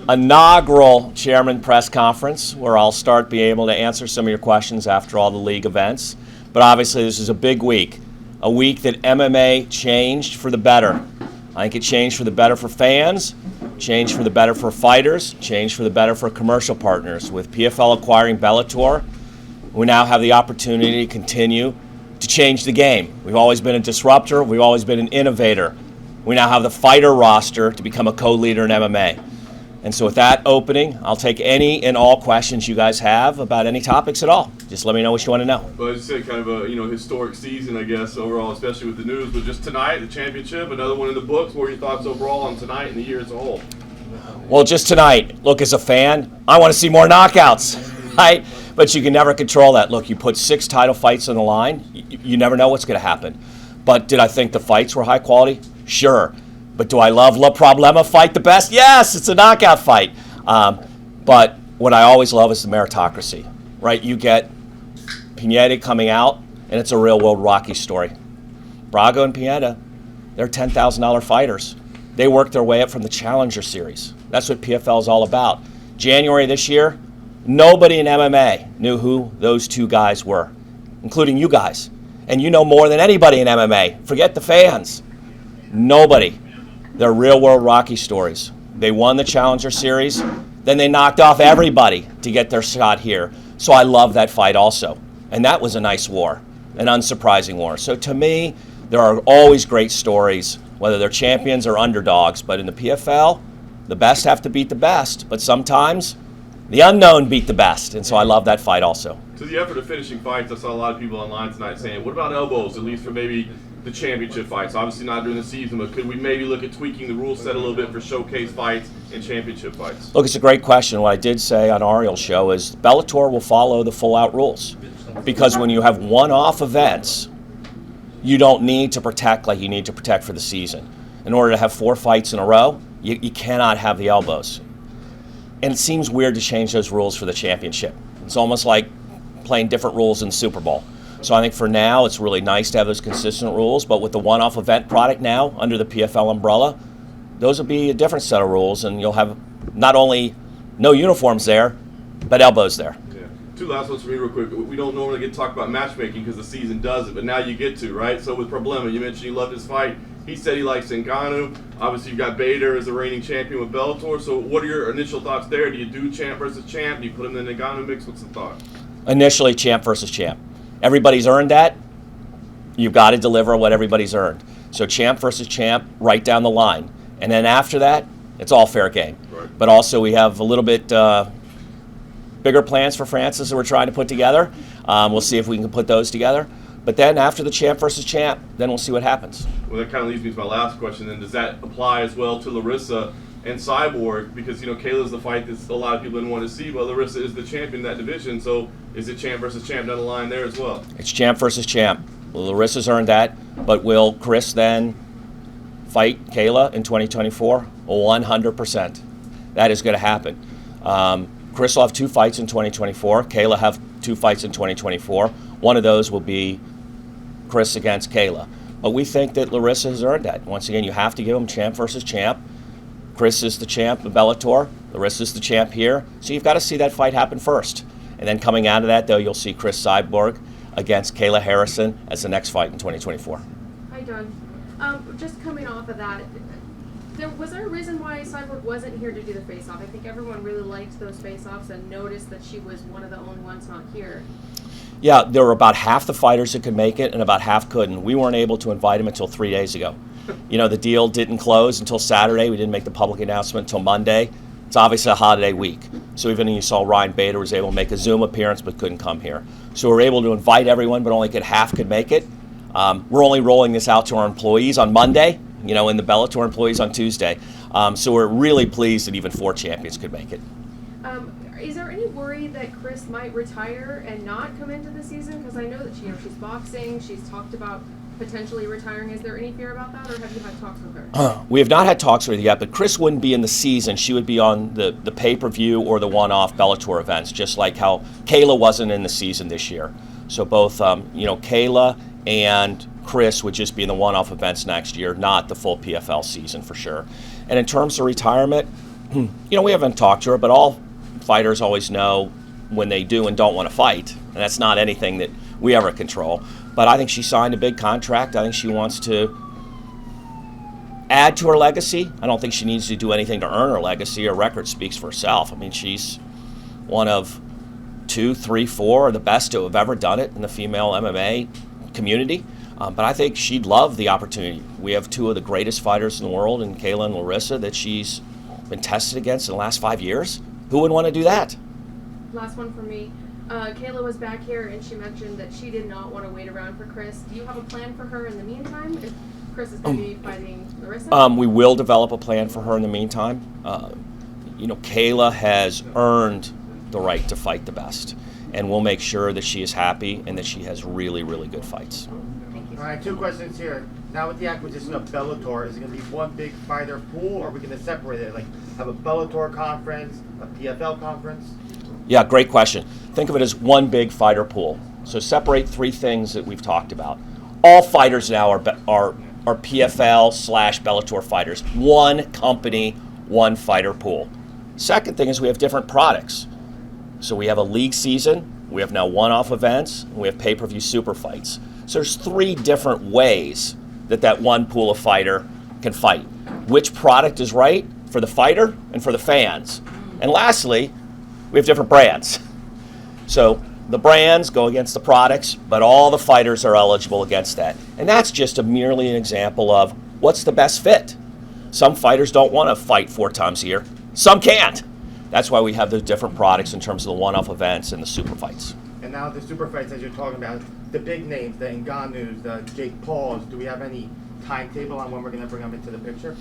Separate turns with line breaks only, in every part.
inaugural chairman press conference where I'll start being able to answer some of your questions after all the league events. But obviously this is a big week, a week that MMA changed for the better. I think it changed for the better for fans, changed for the better for fighters, changed for the better for commercial partners. With PFL acquiring Bellator, we now have the opportunity to continue to change the game. We've always been a disruptor. We've always been an innovator. We now have the fighter roster to become a co-leader in MMA. And so with that opening, I'll take any and all questions you guys have about any topics at all. Just let me know what you want to know.
Well, as you said, kind of a historic season, I guess, overall, especially with the news. But just tonight, the championship, another one in the books. What are your thoughts overall on tonight and the year as a whole?
Well, just tonight, look, as a fan, I want to see more knockouts, right? But you can never control that. Look, you put 6 title fights on the line, you never know what's going to happen. But did I think the fights were high quality? Sure. But do I love La Problema fight the best? Yes, it's a knockout fight. But what I always love is the meritocracy, right? You get Pineda coming out, and it's a real-world Rocky story. Braga and Pineda, they're $10,000 fighters. They worked their way up from the Challenger Series. That's what PFL is all about. January this year, nobody in MMA knew who those 2 guys were, including you guys. And you know more than anybody in MMA. Forget the fans. Nobody. They're real-world Rocky stories. They won the Challenger Series, then they knocked off everybody to get their shot here. So I love that fight also. And that was a nice war, an unsurprising war. So to me, there are always great stories, whether they're champions or underdogs. But in the PFL, the best have to beat the best. But sometimes the unknown beat the best. And so I love that fight also.
To the effort of finishing fights, I saw a lot of people online tonight saying, what about elbows, at least for maybe the championship fights? Obviously not during the season, but could we maybe look at tweaking the rule set a little bit for showcase fights and championship fights?
Look, it's a great question. What I did say on Ariel's show is Bellator will follow the full-out rules. Because when you have one-off events, you don't need to protect like you need to protect for the season. In order to have 4 fights in a row, you cannot have the elbows. And it seems weird to change those rules for the championship. It's almost like playing different rules in the Super Bowl. So I think for now, it's really nice to have those consistent rules, but with the one-off event product now under the PFL umbrella, those will be a different set of rules, and you'll have not only no uniforms there, but elbows there.
Yeah. 2 last ones for me real quick. We don't normally get to talk about matchmaking because the season does it, but now you get to, right? So with Problema, you mentioned you loved his fight. He said he likes Ngannou. Obviously, you've got Bader as the reigning champion with Bellator. So what are your initial thoughts there? Do you do champ versus champ? Do you put him in the Ngannou mix? What's the thought?
Initially, champ versus champ. Everybody's earned that. You've got to deliver what everybody's earned. So champ versus champ, right down the line. And then after that, it's all fair game.
Right.
But also we have a little bit bigger plans for Francis that we're trying to put together. We'll see if we can put those together. But then after the champ versus champ, then we'll see what happens.
Well, that kind of leads me to my last question then. Does that apply as well to Larissa and Cyborg? Because, Kayla's the fight that a lot of people didn't want to see, but Larissa is the champion in that division. So is it champ versus champ down the line there as well?
It's champ versus champ. Well, Larissa's earned that, but will Cris then fight Kayla in 2024? 100%. That is going to happen. Cris will have 2 fights in 2024. Kayla have 2 fights in 2024. One of those will be Cris against Kayla. But we think that Larissa has earned that. Once again, you have to give them champ versus champ. Cris is the champ of Bellator. Larissa's the champ here. So you've got to see that fight happen first. And then coming out of that, though, you'll see Cris Cyborg against Kayla Harrison as the next fight in 2024.
Hi, Donn. Just coming off of that, was there a reason why Cyborg wasn't here to do the face-off? I think everyone really liked those face-offs and noticed that she was one of the only ones not here.
Yeah, there were about half the fighters that could make it and about half couldn't. We weren't able to invite him until 3 days ago. The deal didn't close until Saturday. We didn't make the public announcement until Monday. It's obviously a holiday week. So even you saw Ryan Bader was able to make a Zoom appearance but couldn't come here. So we were able to invite everyone, but only half could make it. We're only rolling this out to our employees on Monday, and the Bellator employees on Tuesday. So we're really pleased that even 4 champions could make it.
Is there any worry that Cris might retire and not come into the season? Because I know that she's boxing. She's talked about potentially retiring. Is there any fear about that, or have you had talks with her?
We have not had talks with her yet, but Cris wouldn't be in the season. She would be on the pay-per-view or the one-off Bellator events, just like how Kayla wasn't in the season this year. So both, Kayla and Cris would just be in the one-off events next year, not the full PFL season for sure. And in terms of retirement, You know, we haven't talked to her, but all fighters always know when they do and don't want to fight, and that's not anything that we ever control. But I think she signed a big contract. I think she wants to add to her legacy. I don't think she needs to do anything to earn her legacy. Her record speaks for itself. I mean, she's one of 2, 3, 4 the best to have ever done it in the female MMA community. But I think she'd love the opportunity. We have 2 of the greatest fighters in the world, in Kayla and Larissa, that she's been tested against in the last 5 years. Who would want to do that?
Last one for me. Kayla was back here and she mentioned that she did not want to wait around for Cris. Do you have a plan for her in the meantime? If Cris is going to be fighting Larissa?
We will develop a plan for her in the meantime. You know, Kayla has earned the right to fight the best, and we'll make sure that she is happy and that she has really, really good fights.
All right, 2 questions here. Now with the acquisition of Bellator, is it going to be one big fighter pool, or are we going to separate it? Like have a Bellator conference, a PFL conference?
Yeah, great question. Think of it as one big fighter pool. So separate 3 things that we've talked about. All fighters now are PFL/Bellator fighters. One company, one fighter pool. Second thing is we have different products. So we have a league season, we have now one-off events, and we have pay-per-view super fights. So there's 3 different ways that one pool of fighter can fight. Which product is right for the fighter and for the fans? And lastly, we have different brands. So the brands go against the products, but all the fighters are eligible against that. And that's just merely an example of what's the best fit. Some fighters don't want to fight 4 times a year. Some can't. That's why we have the different products in terms of the one-off events and the super fights.
And now the super fights, as you're talking about, the big names, the Ngannous, the Jake Pauls, do we have any timetable on when we're going to bring them into the picture?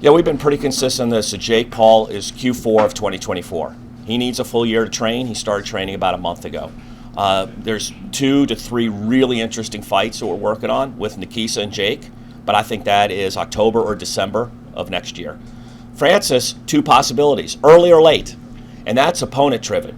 Yeah, we've been pretty consistent on this. So Jake Paul is Q4 of 2024. He needs a full year to train. He started training about a month ago. There's 2 to 3 really interesting fights that we're working on with Nikisa and Jake, but I think that is October or December of next year. Francis, 2 possibilities, early or late, and that's opponent-driven.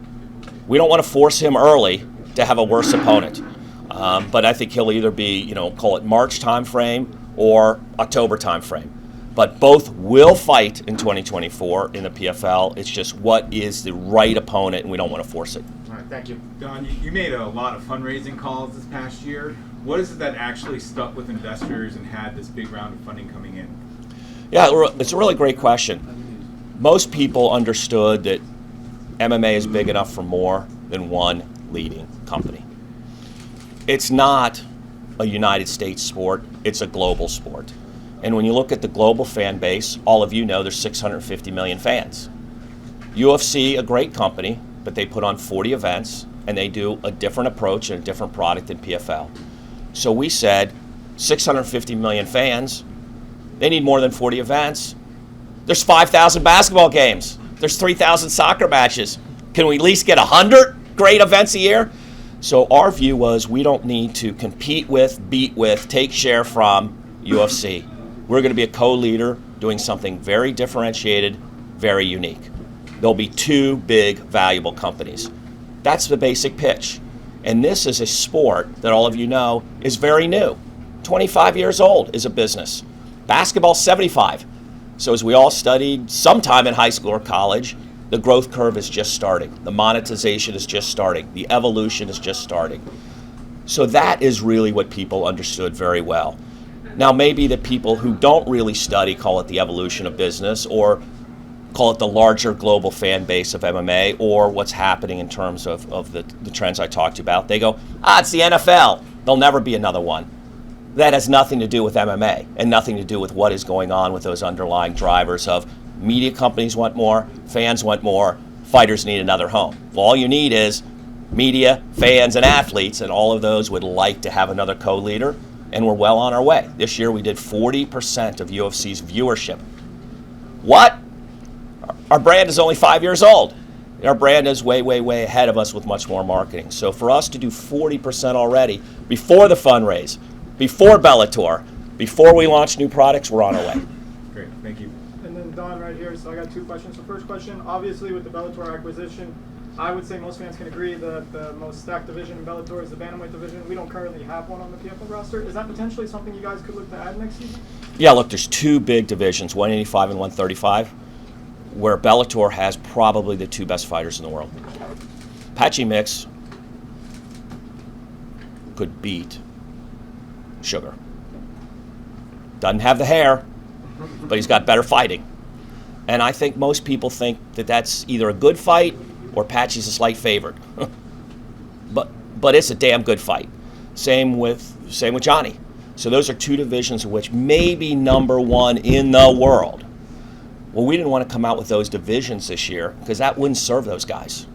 We don't want to force him early to have a worse opponent, but I think he'll either be, call it March timeframe or October timeframe. But both will fight in 2024 in the PFL. It's just what is the right opponent, and we don't want to force it.
All right, thank you.
Donn, you made a lot of fundraising calls this past year. What is it that actually stuck with investors and had this big round of funding coming in?
Yeah, it's a really great question. Most people understood that MMA is big enough for more than one leading company. It's not a United States sport, it's a global sport. And when you look at the global fan base, all of you know there's 650 million fans. UFC, a great company, but they put on 40 events and they do a different approach and a different product than PFL. So we said 650 million fans, they need more than 40 events. There's 5,000 basketball games. There's 3,000 soccer matches. Can we at least get 100 great events a year? So our view was we don't need to compete with, beat with, take share from UFC. We're going to be a co-leader doing something very differentiated, very unique. There'll be 2 big, valuable companies. That's the basic pitch. And this is a sport that all of you know is very new. 25 years old is a business. Basketball, 75. So as we all studied sometime in high school or college, the growth curve is just starting. The monetization is just starting. The evolution is just starting. So that is really what people understood very well. Now, maybe the people who don't really study call it the evolution of business or call it the larger global fan base of MMA or what's happening in terms of the trends I talked about. They go, it's the NFL. There'll never be another one. That has nothing to do with MMA and nothing to do with what is going on with those underlying drivers of media companies want more, fans want more, fighters need another home. Well, all you need is media, fans, and athletes, and all of those would like to have another co-leader, and we're well on our way. This year we did 40% of UFC's viewership. What? Our brand is only 5 years old. Our brand is way, way, way ahead of us with much more marketing. So for us to do 40% already before the fundraise, before Bellator, before we launch new products, we're on our way.
Great, thank you.
And then Donn right here, so I got 2 questions. So first question, obviously with the Bellator acquisition, I would say most fans can agree that the most stacked division in Bellator is the bantamweight division. We don't currently have one on the PFL roster. Is that potentially something you guys could look to add next season?
Yeah, look, there's 2 big divisions, 185 and 135. where Bellator has probably the 2 best fighters in the world. Patchy Mix could beat Sugar. Doesn't have the hair, but he's got better fighting. And I think most people think that that's either a good fight or Patchy's a slight favorite. but it's a damn good fight. Same with Johnny. So those are 2 divisions of which maybe number 1 in the world. Well, we didn't want to come out with those divisions this year because that wouldn't serve those guys.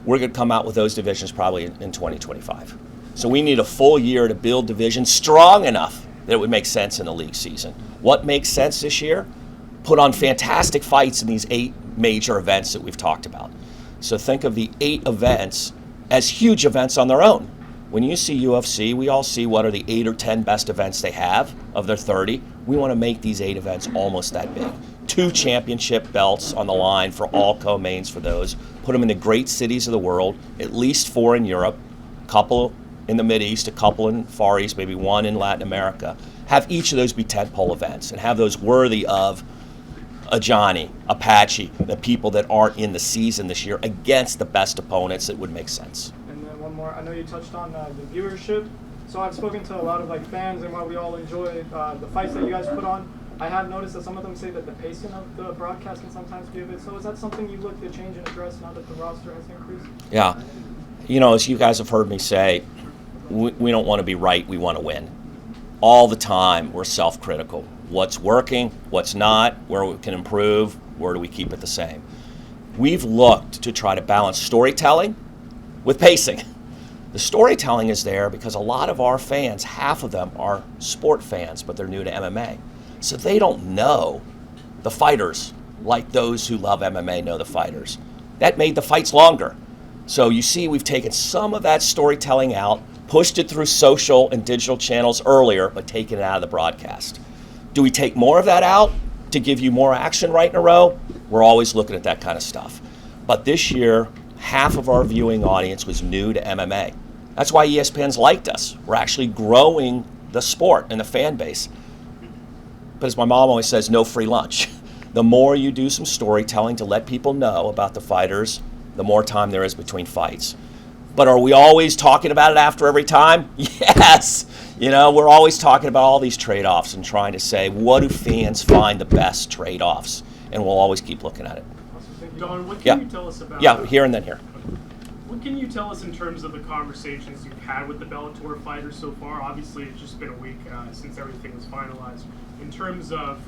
We're going to come out with those divisions probably in 2025. So we need a full year to build divisions strong enough that it would make sense in the league season. What makes sense this year? Put on fantastic fights in these 8 major events that we've talked about. So think of the 8 events as huge events on their own. When you see UFC, we all see what are the 8 or 10 best events they have of their 30. We want to make these 8 events almost that big. 2 championship belts on the line for all co-mains for those. Put them in the great cities of the world, at least 4 in Europe, a couple in the Mideast, a couple in Far East, maybe 1 in Latin America. Have each of those be tentpole events and have those worthy of a Johnny, a Patchy, the people that aren't in the season this year against the best opponents. It would make sense.
And then one more. I know you touched on the viewership. So I've spoken to a lot of fans, and while we all enjoy the fights that you guys put on, I have noticed that some of them say that the pacing of the broadcast can sometimes be a bit. So is that something you look to change and address now that the roster has increased?
Yeah. As you guys have heard me say, we don't want to be right, we want to win. All the time, we're self-critical. What's working, what's not, where we can improve, where do we keep it the same? We've looked to try to balance storytelling with pacing. The storytelling is there because a lot of our fans, half of them are sport fans, but they're new to MMA. So they don't know the fighters like those who love MMA know the fighters. That made the fights longer. So you see we've taken some of that storytelling out, pushed it through social and digital channels earlier, but taken it out of the broadcast. Do we take more of that out to give you more action right in a row? We're always looking at that kind of stuff. But this year, half of our viewing audience was new to MMA. That's why ESPN's liked us. We're actually growing the sport and the fan base. But as my mom always says, no free lunch. The more you do some storytelling to let people know about the fighters, the more time there is between fights. But are we always talking about it after every time? Yes. We're always talking about all these trade-offs and trying to say, what do fans find the best trade-offs? And we'll always keep looking at it.
Donn, what can you tell us about...
Yeah, here and then here.
What can you tell us in terms of the conversations you've had with the Bellator fighters so far? Obviously, it's just been a week since everything was finalized. In terms of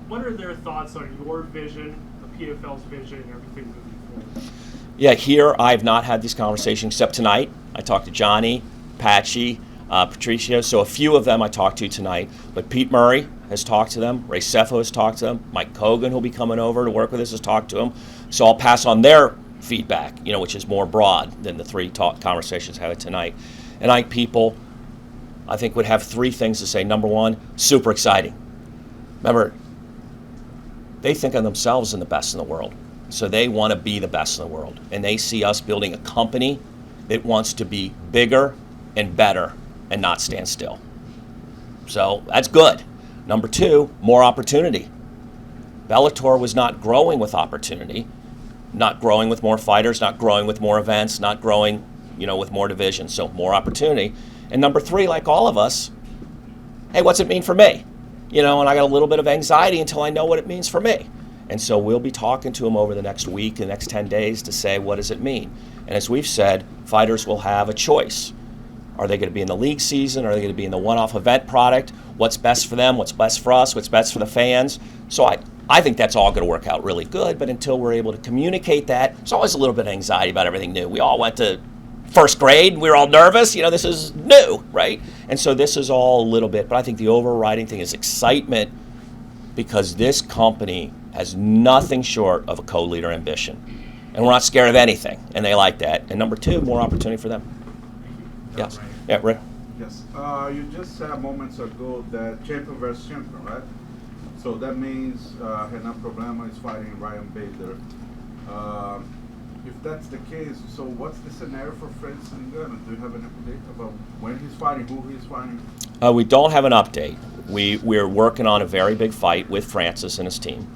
what are their thoughts on your vision, the PFL's vision, and everything moving forward?
Yeah, here I've not had these conversations except tonight. I talked to Johnny, Patchy, Pacheco, so a few of them I talked to tonight. But Pete Murray has talked to them. Ray Sefo has talked to them. Mike Kogan, who'll be coming over to work with us, has talked to them. So I'll pass on their feedback, which is more broad than the 3 conversations I had tonight. And people, I think, would have 3 things to say. Number 1, super exciting. Remember, they think of themselves as the best in the world. So they want to be the best in the world. And they see us building a company that wants to be bigger and better and not stand still. So that's good. Number 2, more opportunity. Bellator was not growing with opportunity, not growing with more fighters, not growing with more events, not growing, with more divisions. So more opportunity. And number 3, like all of us, hey, what's it mean for me? And I got a little bit of anxiety until I know what it means for me. And so we'll be talking to them over the next week, the next 10 days to say, what does it mean? And as we've said, fighters will have a choice. Are they going to be in the league season? Are they going to be in the one-off event product? What's best for them? What's best for us? What's best for the fans? So I think that's all going to work out really good, but until we're able to communicate that, there's always a little bit of anxiety about everything new. We all went to first grade, and we were all nervous. This is new, right? And so this is all a little bit, but I think the overriding thing is excitement because this company has nothing short of a co-leader ambition. And we're not scared of anything, and they like that. And number 2, more opportunity for them. Yes. Yeah, Ray.
Yes. You just said moments ago that champion versus champion, right? So that means Renan Problema is fighting Ryan Bader. If that's the case, so what's the scenario for Francis Ngannou? Do you have an update about when he's fighting, who he's fighting?
We don't have an update. We're working on a very big fight with Francis and his team.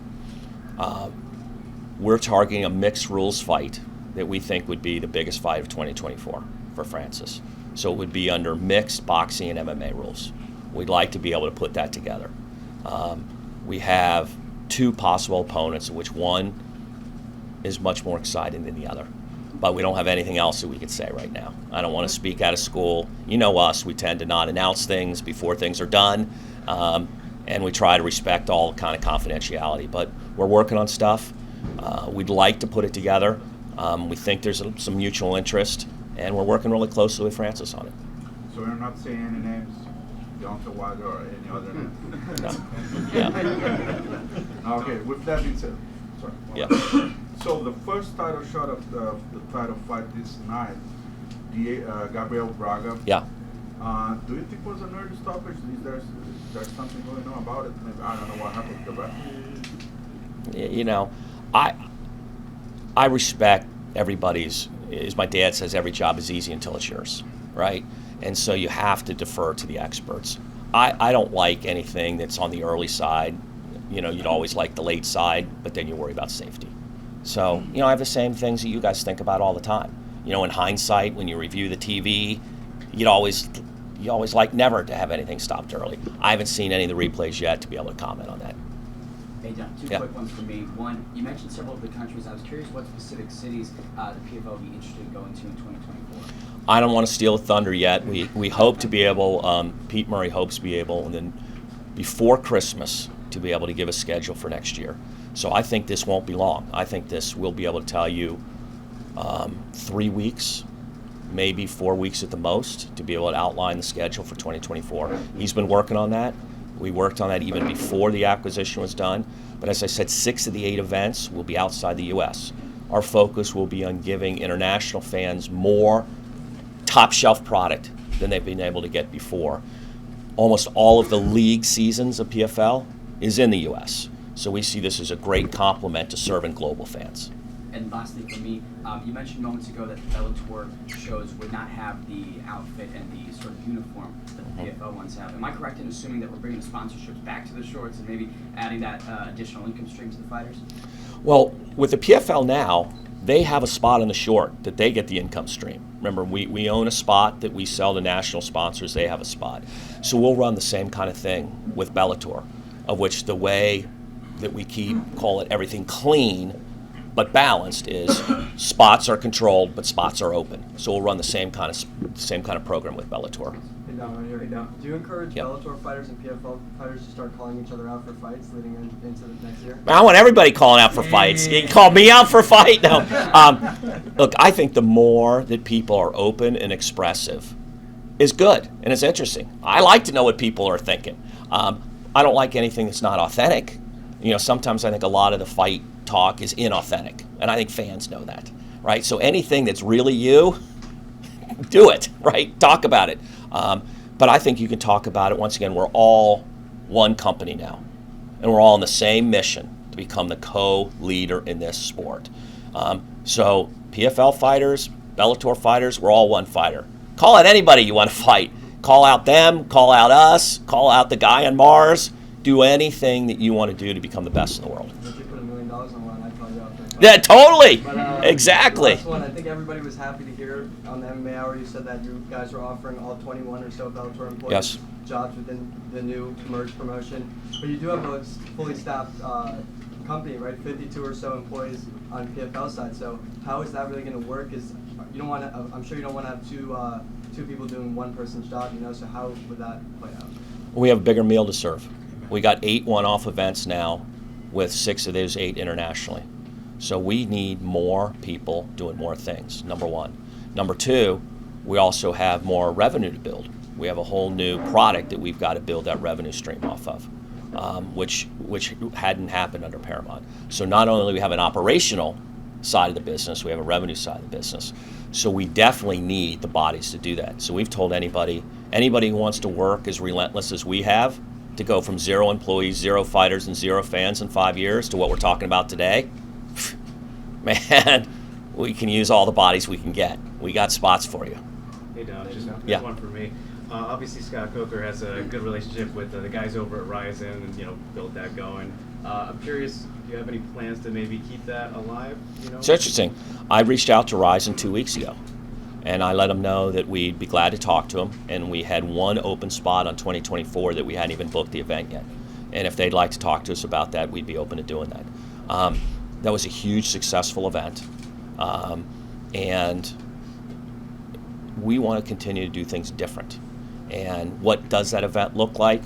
we're targeting a mixed rules fight that we think would be the biggest fight of 2024 for Francis. So it would be under mixed boxing and MMA rules. We'd like to be able to put that together. We have 2 possible opponents, of which one is much more exciting than the other. But we don't have anything else that we could say right now. I don't want to speak out of school. You know us, we tend to not announce things before things are done, and we try to respect all kind of confidentiality. But we're working on stuff. We'd like to put it together. We think there's some mutual interest, and we're working really closely with Francis on it.
So we're not saying any names, Deontay Wilder or any other name?
No. Yeah.
Okay, with that being said, sorry.
Yeah.
So the first title shot of the title fight this night, Gabriel Braga.
Yeah.
Do you think it was an early stoppage? Is there something going on about it? Maybe, I don't know what happened to the ref.
You know, I respect everybody's, as my dad says, every job is easy until it's yours, right? And so you have to defer to the experts. I don't like anything that's on the early side. You know, you'd always like the late side, but then you worry about safety. So, you know, I have the same things that you guys think about all the time. You know, in hindsight, when you review the TV, you always like never to have anything stopped early. I haven't seen any of the replays yet to be able to comment on that.
Hey, Donn, two quick ones for me. One, you mentioned several of the countries. I was curious what specific cities the PFL would be interested in going to in 2024.
I don't want to steal thunder yet. We hope to be able, Pete Murray hopes to be able, and then before Christmas, to be able to give a schedule for next year. So I think this won't be long. I think this will be able to tell you 3 weeks, maybe 4 weeks at the most, to be able to outline the schedule for 2024. He's been working on that. We worked on that even before the acquisition was done. But as I said, 6 of the 8 events will be outside the U.S. Our focus will be on giving international fans more top-shelf product than they've been able to get before. Almost all of the league seasons of PFL is in the U.S. So we see this as a great complement to serving global fans.
And lastly for me, you mentioned moments ago that the Bellator shows would not have the outfit and the sort of uniform that the PFL ones have. Am I correct in assuming that we're bringing the sponsorships back to the shorts and maybe adding that additional income stream to the fighters?
Well, with the PFL now, they have a spot in the short that they get the income stream. Remember, we own a spot that we sell to national sponsors. They have a spot. So we'll run the same kind of thing with Bellator, of which the way that we call it everything clean but balanced is spots are controlled but spots are open. So we'll run the same kind of program with Bellator.
Hey, Donn, right here. Hey, Donn. Do you encourage
Yep.
Bellator fighters and PFL fighters to start calling each other out for fights leading into the next year?
I want everybody calling out for fights. You can call me out for a fight? No. Look, I think the more that people are open and expressive is good, and it's interesting. I like to know what people are thinking. I don't like anything that's not authentic. You know, sometimes I think a lot of the fight talk is inauthentic, and I think fans know that, right? So anything that's really you, do it, right? Talk about it. But I think you can talk about it. Once again, we're all one company now, and we're all on the same mission to become the co-leader in this sport. So PFL fighters, Bellator fighters, we're all one fighter. Call out anybody you want to fight. Call out them, call out us, call out the guy on Mars. Do anything that you want to do to become the best in the world.
If you put $1 million on one, I'd call you out for a fight.
Yeah, totally.
But,
Exactly.
Last one, I think everybody was happy to hear on the MMA Hour you said that you guys were offering all 21 or so Bellator employees
Yes.
jobs within the new merged promotion. But you do have a fully staffed company, right? 52 or so employees on PFL side. So how is that really going to work? Is you don't want to? I'm sure you don't want to have two people doing one person's job. You know. So how would that play out?
We have a bigger meal to serve. We got 8 one-off events now, with 6 of those 8 internationally. So we need more people doing more things, number one. Number two, we also have more revenue to build. We have a whole new product that we've got to build that revenue stream off of, which hadn't happened under Paramount. So not only do we have an operational side of the business, we have a revenue side of the business. So we definitely need the bodies to do that. So we've told anybody who wants to work as relentless as we have, to go from 0 employees, 0 fighters, and 0 fans in 5 years to what we're talking about today, man, we can use all the bodies we can get. We got spots for you.
Hey, Donn, just
Yeah.
one for me. Obviously, Scott Coker has a good relationship with the guys over at Rizin and, build that going. I'm curious, do you have any plans to maybe keep that alive?
It's interesting. I reached out to Rizin 2 weeks ago, and I let them know that we'd be glad to talk to them, and we had one open spot on 2024 that we hadn't even booked the event yet. And if they'd like to talk to us about that, we'd be open to doing that. That was a huge, successful event, and we want to continue to do things different. And what does that event look like?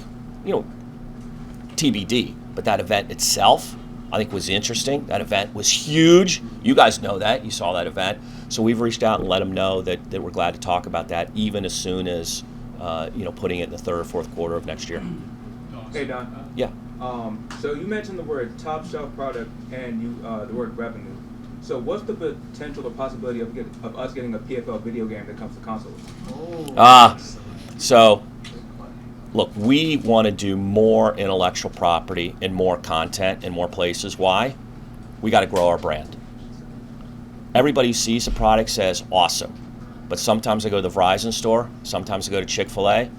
TBD. But that event itself, I think, was interesting. That event was huge. You guys know that. You saw that event. So we've reached out and let them know that we're glad to talk about that, even as soon as putting it in the third or fourth quarter of next year.
Hey, Donn.
Yeah.
So you mentioned the word top shelf product and the word revenue. So what's the potential or possibility of us getting a PFL video game that comes to consoles?
So look, we want to do more intellectual property and more content in more places. Why? We got to grow our brand. Everybody who sees the product says, awesome. But sometimes I go to the Verizon store, sometimes I go to Chick-fil-A,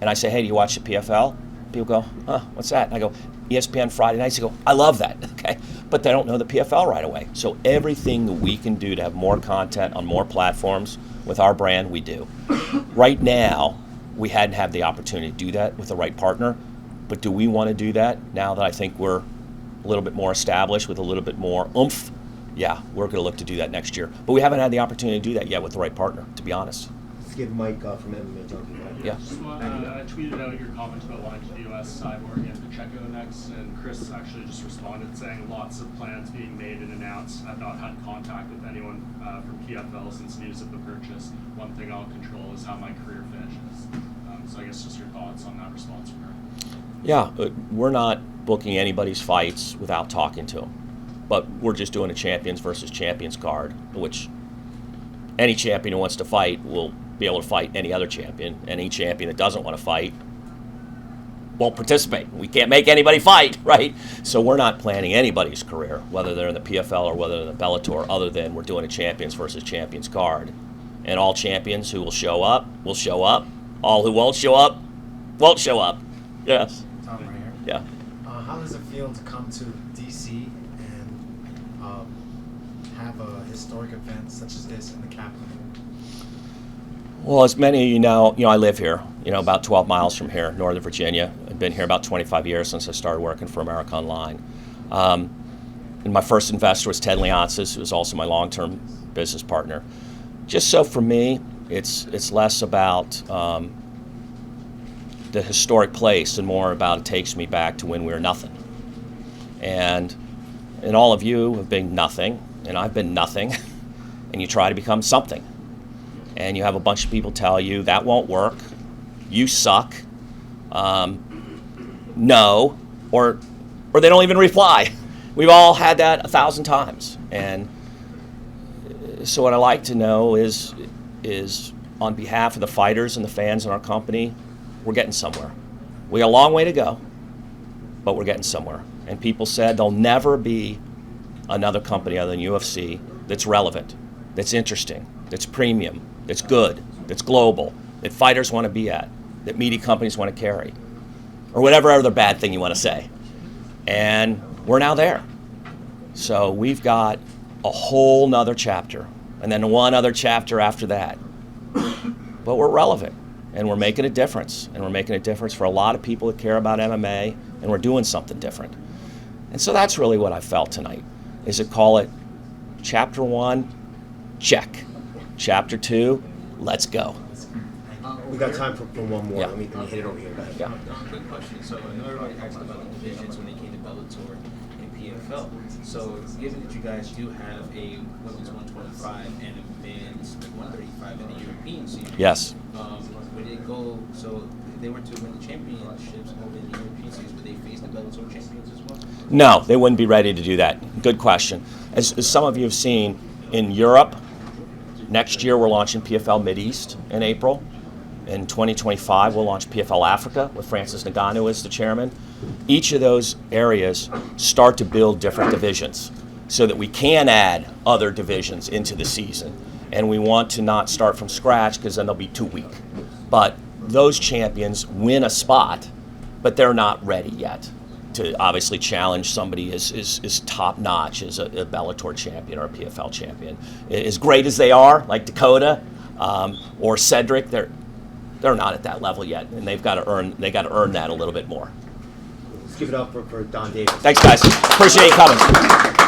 and I say, hey, do you watch the PFL? People go, what's that? And I go, ESPN Friday nights. They go, I love that, okay? But they don't know the PFL right away. So everything that we can do to have more content on more platforms with our brand, we do. Right now, we hadn't had the opportunity to do that with the right partner, but do we want to do that now that I think we're a little bit more established with a little bit more oomph? Yeah, we're going to look to do that next year. But we haven't had the opportunity to do that yet with the right partner, to be honest.
Let's give Mike from MMA Junkie.
Yeah.
I tweeted out your comments about wanting to do Cyborg and Pacheco next, and Cris actually just responded saying lots of plans being made and announced. I've not had contact with anyone from PFL since news of the purchase. One thing I'll control is how my career finishes. So I guess just your thoughts on that response from her.
Yeah, we're not booking anybody's fights without talking to them. But we're just doing a champions versus champions card, which any champion who wants to fight will be able to fight any other champion. Any champion that doesn't want to fight won't participate. We can't make anybody fight, right? So we're not planning anybody's career, whether they're in the PFL or whether they're in the Bellator, other than we're doing a champions versus champions card. And all champions who will show up will show up. All who won't show up won't show up. Yes.
Tom right here.
Yeah.
How does it feel to come to DC and have a historic event such as this in the capital?
Well, as many of you know, I live here, about 12 miles from here, Northern Virginia. I've been here about 25 years since I started working for America Online. And my first investor was Ted Leonsis, who was also my long-term business partner. Just so for me, it's less about the historic place and more about it takes me back to when we were nothing. And all of you have been nothing, and I've been nothing, and you try to become something. And you have a bunch of people tell you that won't work, you suck, no, or they don't even reply. We've all had that 1,000 times. And so what I like to know is on behalf of the fighters and the fans in our company, we're getting somewhere. We got a long way to go, but we're getting somewhere. And people said there'll never be another company other than UFC that's relevant, that's interesting, that's premium, that's good, that's global, that fighters want to be at, that media companies want to carry, or whatever other bad thing you want to say. And we're now there. So we've got a whole nother chapter, and then one other chapter after that. But we're relevant, and we're making a difference, and we're making a difference for a lot of people that care about MMA, and we're doing something different. And so that's really what I felt tonight, is to call it Chapter 1, check. Chapter 2, let's go.
We got time for one more.
Yeah.
Let me hit it over here. Go ahead.
Yeah.
Quick question. So I know everybody asked about the divisions when they came to Bellator and PFL. So given that you guys do have a women's 125 and a men's 135 in the European series,
Yes.
Would it go? So if they were to win the championships over in the European series, would they face the Bellator champions as well?
No, they wouldn't be ready to do that. Good question. As some of you have seen, in Europe, next year we're launching PFL Mideast in April. In 2025, we'll launch PFL Africa with Francis Ngannou as the chairman. Each of those areas start to build different divisions so that we can add other divisions into the season. And we want to not start from scratch because then they'll be too weak. But those champions win a spot, but they're not ready yet to obviously challenge somebody as top notch as a Bellator champion or a PFL champion. As great as they are, like Dakota or Cedric, they're not at that level yet, and they've got to earn that a little bit more.
Let's give it up for Donn Davis.
Thanks, guys. Appreciate you coming.